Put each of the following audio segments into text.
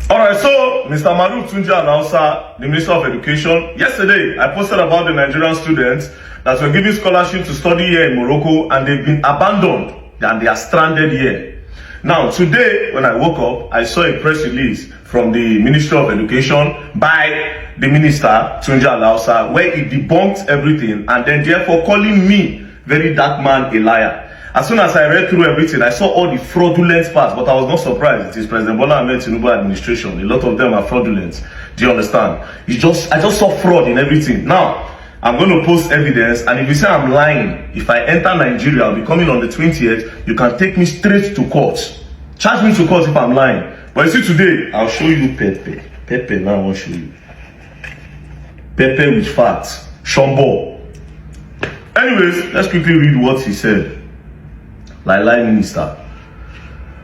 Alright, so Mr. Maruf Olatunji Alausa, the Minister of Education, yesterday I posted about the Nigerian students that were given scholarship to study here in Morocco and they've been abandoned and they are stranded here. Now, today when I woke up, I saw a press release from the Ministry of Education by the Minister Tunji Alausa where he debunked everything and then therefore calling me, very dark man, a liar. As soon as I read through everything, I saw all the fraudulent parts, but I was not surprised. It is President Bola Ahmed Tinubu administration. A lot of them are fraudulent. Do you understand? I just saw fraud in everything. Now, I'm going to post evidence, and if you say I'm lying, if I enter Nigeria, I'll be coming on the 20th, you can take me straight to court. Charge me to court if I'm lying. But you see, today, I'll show you Pepe. Pepe, now I want to show you. Pepe with facts. Shombo. Anyways, let's quickly read what he said. Minister.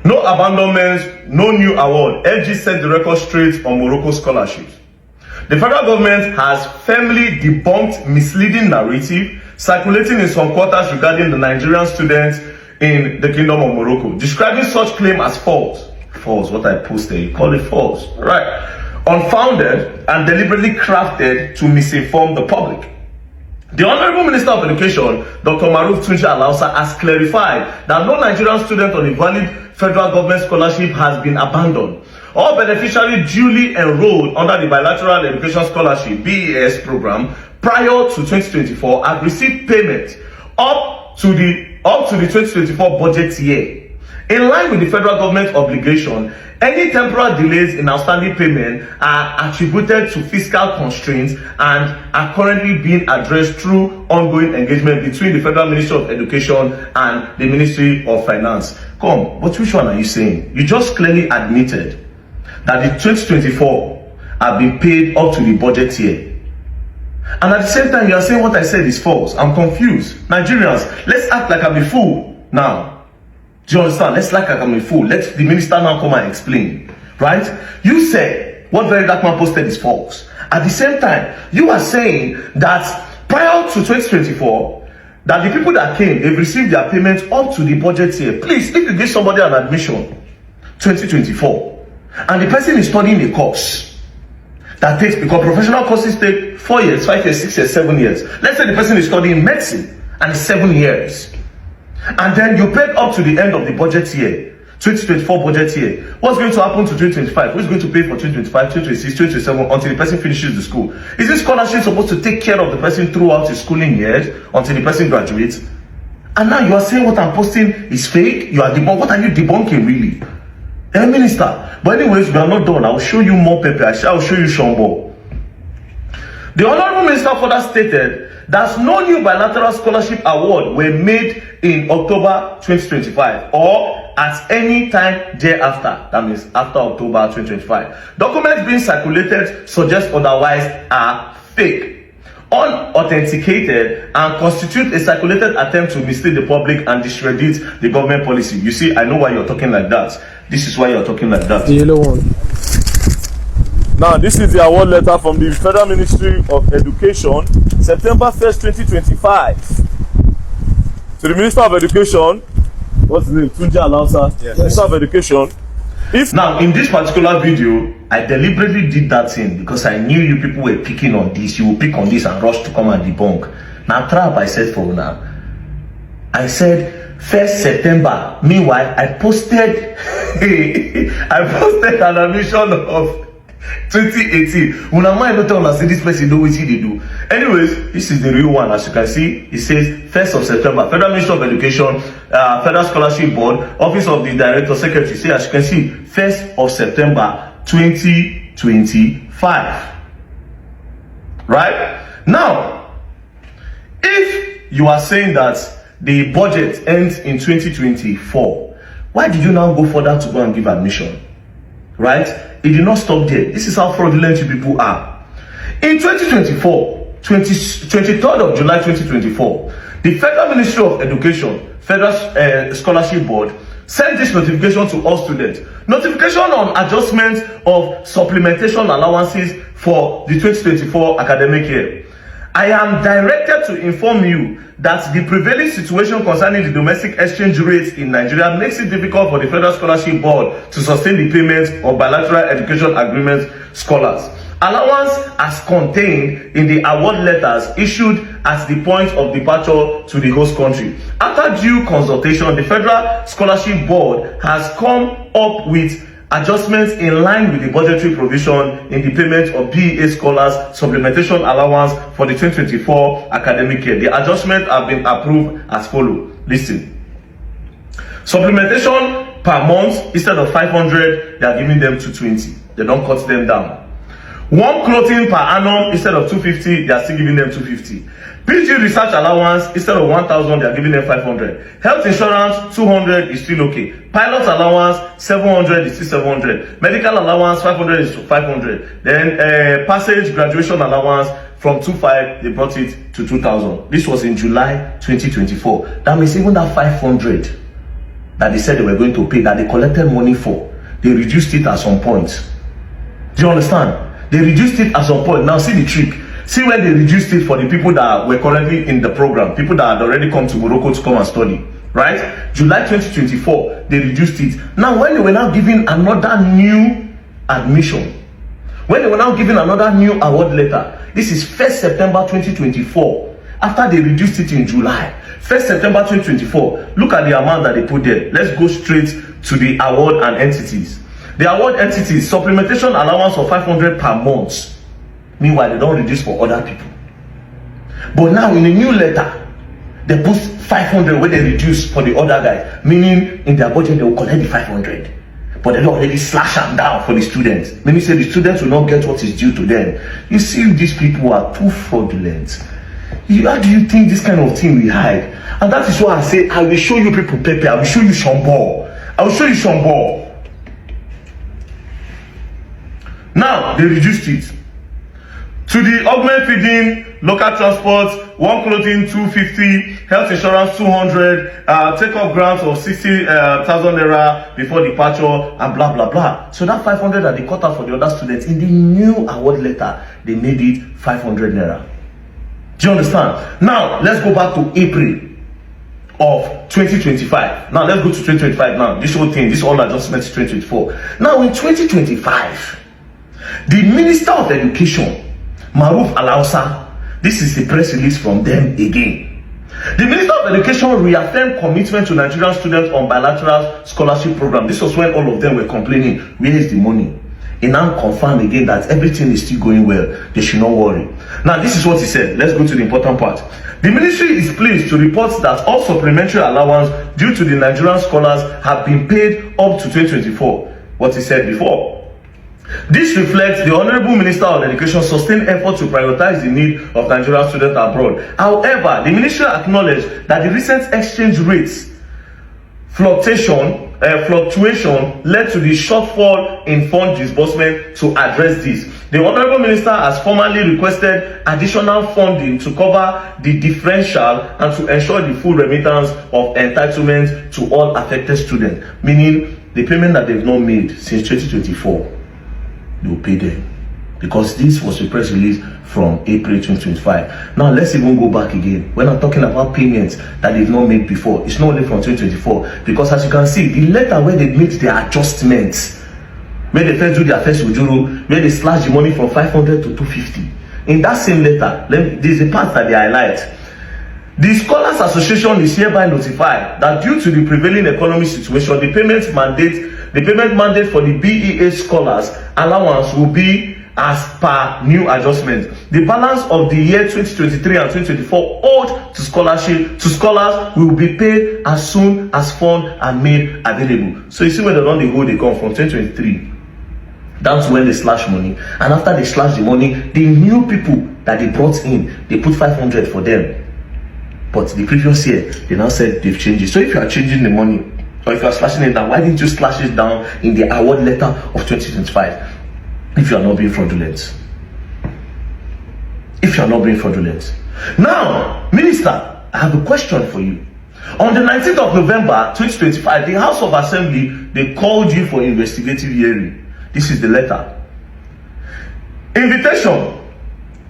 No abandonments, no new award. FG set the record straight on Morocco scholarships. The federal government has firmly debunked misleading narrative circulating in some quarters regarding the Nigerian students in the Kingdom of Morocco, describing such claim as false. False, what I posted, you call it false. Right. Unfounded and deliberately crafted to misinform the public. The Honorable Minister of Education, Dr Maruf Olatunji Alausa, has clarified that no Nigerian student on a valid federal government scholarship has been abandoned. All beneficiaries duly enrolled under the Bilateral Education Scholarship (BES) program prior to 2024 have received payment up to the 2024 budget year. In line with the federal government obligation, any temporal delays in outstanding payment are attributed to fiscal constraints and are currently being addressed through ongoing engagement between the Federal Ministry of Education and the Ministry of Finance. Come, but which one are you saying? You just clearly admitted that the 2024 have been paid up to the budget year. And at the same time, you are saying what I said is false. I'm confused. Nigerians, let's act like I'm a fool now. Do you understand? Let's like I'm a fool. Let the minister now come and explain. Right? You said what very dark man posted is false. At the same time, you are saying that prior to 2024, that the people that came, they've received their payments up to the budget year. Please, if you give somebody an admission 2024, and the person is studying a course that takes, because professional courses take 4 years, 5 years, 6 years, 7 years. Let's say the person is studying medicine and it's 7 years. And then you paid up to the end of the budget year, 2024 budget year. What's going to happen to 2025? Who's going to pay for 2025, 2026, 2027 until the person finishes the school? Is this scholarship supposed to take care of the person throughout his schooling years until the person graduates? And now you are saying what I'm posting is fake? You are debunking. What are you debunking really? Minister. But anyways, we are not done. I will show you more paper. I will show you Shombo. The Honorable Minister further stated that no new bilateral scholarship award were made in October 2025 or at any time thereafter. That means after October 2025. Documents being circulated suggest otherwise are fake, unauthenticated, and constitute a circulated attempt to mislead the public and discredit the government policy. You see, I know why you're talking like that. This is why you're talking like that. The yellow one. Now, this is the award letter from the Federal Ministry of Education, September 1st, 2025. To the Minister of Education, what's his name? Tunji Alausa, yes. Minister of Education. Now, in this particular video, I deliberately did that thing because I knew you people were picking on this. You will pick on this and rush to come and debunk. Now, trap, I said for now. I said 1st September. Meanwhile, I posted an admission of 2018. When I might not tell us this person know what they do. Anyways, this is the real one. As you can see, it says 1st of September. Federal Ministry of Education, Federal Scholarship Board, Office of the Director Secretary. See, as you can see, 1st of September 2025. Right? Now, if you are saying that the budget ends in 2024, why did you now go further to go and give admission? Right? It did not stop there. This is how fraudulent you people are. In 2024, 23rd of July 2024, the Federal Ministry of Education, Federal Scholarship Board, sent this notification to all students. Notification on adjustment of supplementation allowances for the 2024 academic year. I am directed to inform you that the prevailing situation concerning the domestic exchange rates in Nigeria makes it difficult for the Federal Scholarship Board to sustain the payments of bilateral education agreement scholars. Allowance as contained in the award letters issued as the point of departure to the host country. After due consultation, the Federal Scholarship Board has come up with adjustments in line with the budgetary provision in the payment of BEA scholars supplementation allowance for the 2024 academic year. The adjustments have been approved as follows. Listen. Supplementation per month, instead of 500, they are giving them 220. They don't cut them down. One clothing per annum, instead of 250, they are still giving them 250. PG research allowance, instead of 1,000, they are giving them 500. Health insurance, 200 is still okay. Pilot allowance, 700 is still 700. Medical allowance, 500 is 500. Then passage graduation allowance, from 2,500, they brought it to 2,000. This was in July 2024. That means even that 500 that they said they were going to pay, that they collected money for, they reduced it at some point. Do you understand? They reduced it at some point. Now see the trick. See when they reduced it for the people that were currently in the program, people that had already come to Morocco to come and study, right? July 2024, they reduced it. Now when they were now giving another new admission, when they were now giving another new award letter, this is 1st September 2024, after they reduced it in July, 1st September 2024, look at the amount that they put there. Let's go straight to the award and entities. The award entities, supplementation allowance of 500 per month. Meanwhile, they don't reduce for other people. But now in a new letter, they put 500 where they reduce for the other guys. Meaning in their budget, they will collect the 500. But they already slash them down for the students. Meaning say the students will not get what is due to them. You see, these people are too fraudulent. How do you think this kind of thing will hide? And that is why I say, I will show you people Pepe. I will show you some ball. I will show you some ball. Now, they reduced it. To the augment feeding, local transport, one clothing 250, health insurance 200, take-off grants of 60,000 naira before departure, and blah blah blah. So that 500 that they cut out for the other students, in the new award letter, they made it 500 naira. Do you understand? Now, let's go back to April of 2025. Now, let's go to 2025 now. This whole thing, this all adjustments 2024. Now, in 2025, the Minister of Education, Maruf Alausa, this is a press release from them again. The Minister of Education reaffirmed commitment to Nigerian students on bilateral scholarship program. This was when all of them were complaining, where is the money? He now confirmed again that everything is still going well. They should not worry. Now, this is what he said. Let's go to the important part. The ministry is pleased to report that all supplementary allowance due to the Nigerian scholars have been paid up to 2024. What he said before. This reflects the Honorable Minister of Education's sustained effort to prioritize the need of Nigerian students abroad. However, the ministry acknowledged that the recent exchange rates fluctuation led to the shortfall in fund disbursement. To address this, the Honorable Minister has formally requested additional funding to cover the differential and to ensure the full remittance of entitlements to all affected students, meaning the payment that they've not made since 2024. They will pay them, because this was a press release from April 2025. Now let's even go back again. When I'm talking about payments that they've not made before, it's not only from 2024, because as you can see, the letter where they made their adjustments, where they first do their first ujuru, where they slash the money from 500 to 250. In that same letter, there's a part that they highlight. The Scholars Association is hereby notified that due to the prevailing economic situation, the payment mandate for the BEA scholars allowance will be as per new adjustment. The balance of the year 2023 and 2024 owed to scholars will be paid as soon as funds are made available. So you see where they hold they come from 2023. That's when they slash money. And after they slash the money, the new people that they brought in, they put 500 for them. But the previous year, they now said they've changed it. So if you are changing the money, or if you are slashing it down, why didn't you slash it down in the award letter of 2025? If you are not being fraudulent. If you are not being fraudulent. Now, Minister, I have a question for you. On the 19th of November 2025, the House of Assembly, they called you for investigative hearing. This is the letter. Invitation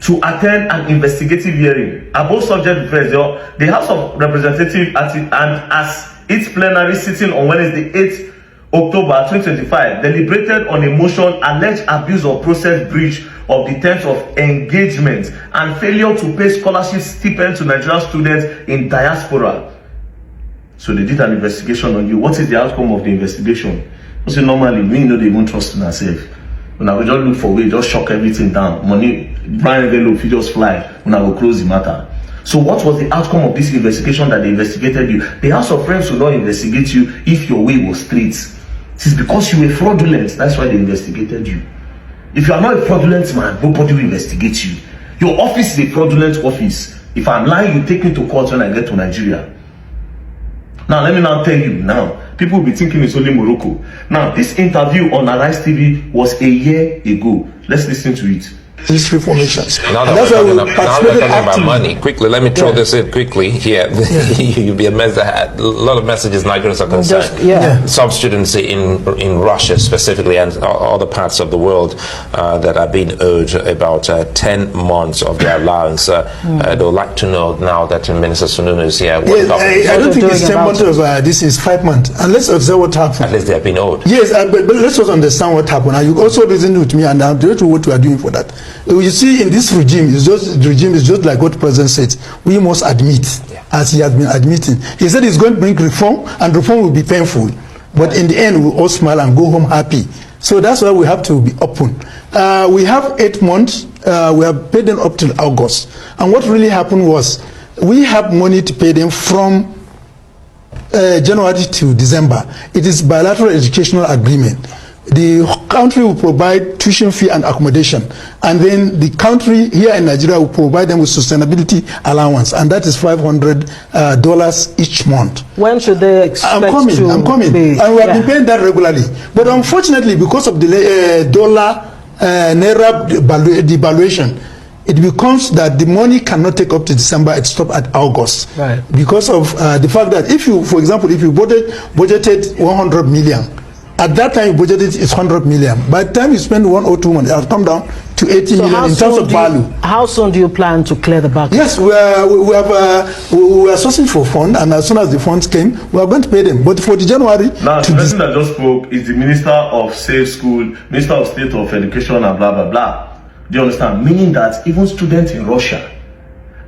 to attend an investigative hearing. Above subject refers, the House of Representatives and as its plenary sitting on Wednesday, 8th October 2025, deliberated on a motion alleged abuse of process breach of the terms of engagement and failure to pay scholarship stipend to Nigerian students in diaspora. So they did an investigation on you. What is the outcome of the investigation? Because normally, we know they won't trust in ourselves. When I will just look for way, just shock everything down. Money, Brian envelope, you just fly. When I will close the matter. So what was the outcome of this investigation that they investigated you? The House of Reps will not investigate you if your way was straight. It is because you were fraudulent. That's why they investigated you. If you are not a fraudulent man, nobody will investigate you. Your office is a fraudulent office. If I'm lying, you take me to court when I get to Nigeria. Now, let me now tell you now. People will be thinking it's only Morocco. Now, this interview on Arise TV was a year ago. Let's listen to it. History formations. Now that we're talking about money, quickly, let me throw this in quickly here. You'll be amazed at a lot of messages Nigerians are concerned. Some students in Russia specifically and other parts of the world that are being owed about 10 months of their allowance. They would like to know now that Minister Sununu is here. Yes, I don't think it's 10 months of this is 5 months. And let's observe what happened. At least they have been owed. Yes, but let's just understand what happened. And you also reason with me, and I'm doing what we are doing for that. You see, in this regime, the regime is just like what the president said. We must admit, as he has been admitting. He said he's going to bring reform, and reform will be painful. But in the end, we'll all smile and go home happy. So that's why we have to be open. We have 8 months. We have paid them up till August. And what really happened was, we have money to pay them from January to December. It is bilateral educational agreement. The country will provide tuition fee and accommodation, and then the country here in Nigeria will provide them with sustainability allowance, and that is $500 each month. When should they expect I'm coming, be, and we have been paying that regularly. But unfortunately, because of the dollar naira devaluation, it becomes that the money cannot take up to December. It stops at August, right? Because of the fact that if you, for example, if you budgeted 100 million. At that time, you budgeted is 100 million. By the time you spend 1 or 2 months, it has come down to 80 million in terms of value. How soon do you plan to clear the backlog? Yes, we are sourcing for funds, and as soon as the funds came, we are going to pay them. But for the January... Now, the person that just spoke is the Minister of Safe School, Minister of State of Education, and blah, blah, blah. Do you understand? Meaning that even students in Russia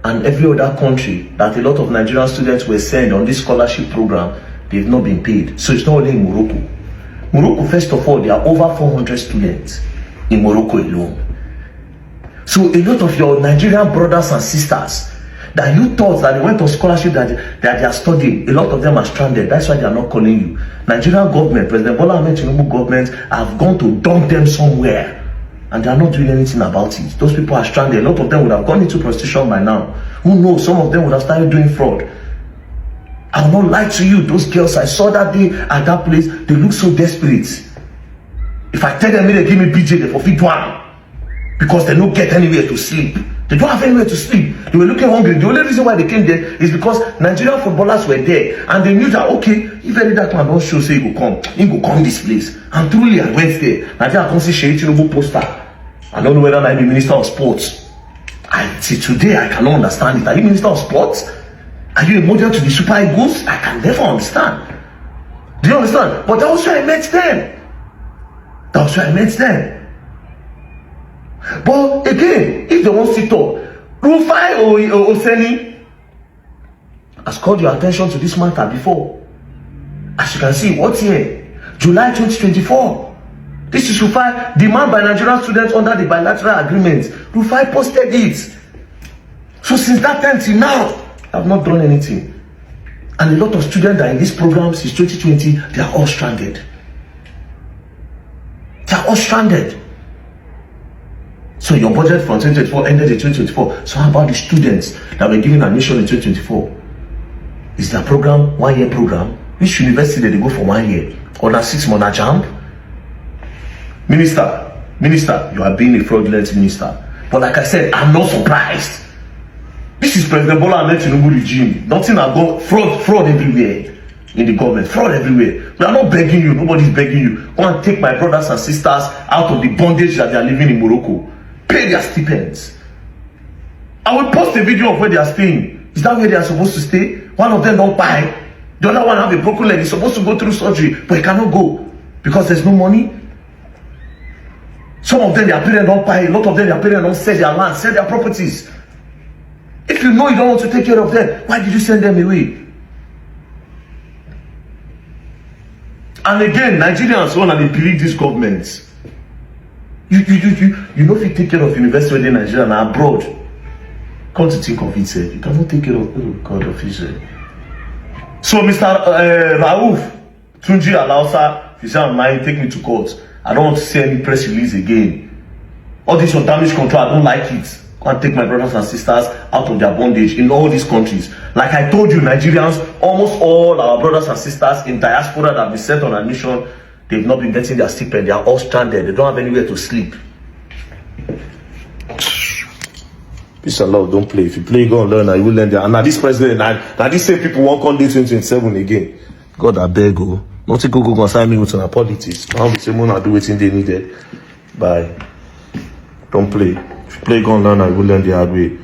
and every other country that a lot of Nigerian students were sent on this scholarship program, they've not been paid. So it's not only in Morocco. Morocco, first of all, there are over 400 students in Morocco alone. So a lot of your Nigerian brothers and sisters that you thought that they went on scholarship that they are studying, a lot of them are stranded. That's why they are not calling you. Nigerian government, President Bola Ahmed Tinubu government have gone to dump them somewhere, and they are not doing anything about it. Those people are stranded. A lot of them would have gone into prostitution by now. Who knows? Some of them would have started doing fraud. I will not lie to you, those girls I saw that day at that place, they look so desperate. If I tell them they give me BJ, they forfeit one. Because they don't get anywhere to sleep. They don't have anywhere to sleep. They were looking hungry. The only reason why they came there is because Nigerian footballers were there. And they knew that, okay, if any that man don't show, say he go come this place. And truly, I went there. Nigeria can see Sheyi Tinubu poster. I don't know whether I be Minister of Sports. See, today I cannot understand it. Are you Minister of Sports? Are you a model to the Super Eagles? I can never understand. Do you understand? But that was where I met them. But again, if they want to talk, Rufai or Oseni has called your attention to this matter before. As you can see, what's here? July 2024. This is Rufai, demand by Nigerian students under the bilateral agreement. Rufai posted it. So since that time till now, have not done anything. And a lot of students that are in this program since 2020, they are all stranded. So your budget from 2024 ended in 2024. So how about the students that were given admission in 2024? Is their program 1 year program? Which university did they go for 1 year? Or that 6 month jump? Minister, you are being a fraudulent minister. But like I said, I'm not surprised. This is President Bola Ahmed Tinubu regime. Nothing has gone fraud everywhere in the government. Fraud everywhere. We are not begging you. Nobody's begging you. Go and take my brothers and sisters out of the bondage that they are living in Morocco. Pay their stipends. I will post a video of where they are staying. Is that where they are supposed to stay? One of them don't buy. The other one have a broken leg. He's supposed to go through surgery, but he cannot go because there's no money. Some of them, their parents don't buy. A lot of them, their parents don't sell their land, sell their properties. If you know you don't want to take care of them, why did you send them away? And again, Nigerians want to believe these governments. You know if you take care of university in Nigeria and abroad, come to think of it, you cannot take care of, oh God of Israel. So Mr. Maruf Olatunji Alausa, if you say I'm lying, take me to court. I don't want to see any press release again. All this on damage control, I don't like it. Go and take my brothers and sisters out of their bondage in all these countries. Like I told you, Nigerians, almost all our brothers and sisters in diaspora that have been sent on a mission, they've not been getting their stipend. They are all stranded. They don't have anywhere to sleep. Peace and love, don't play. If you play, go and learn, and you will learn there. And now this president, now these same people won't come 2027 again. God, I beg you. Don't take go consign me with politics. I'll be saying, I do what they needed. Bye. Don't play. If you play, go and learn, and you will learn the hard way.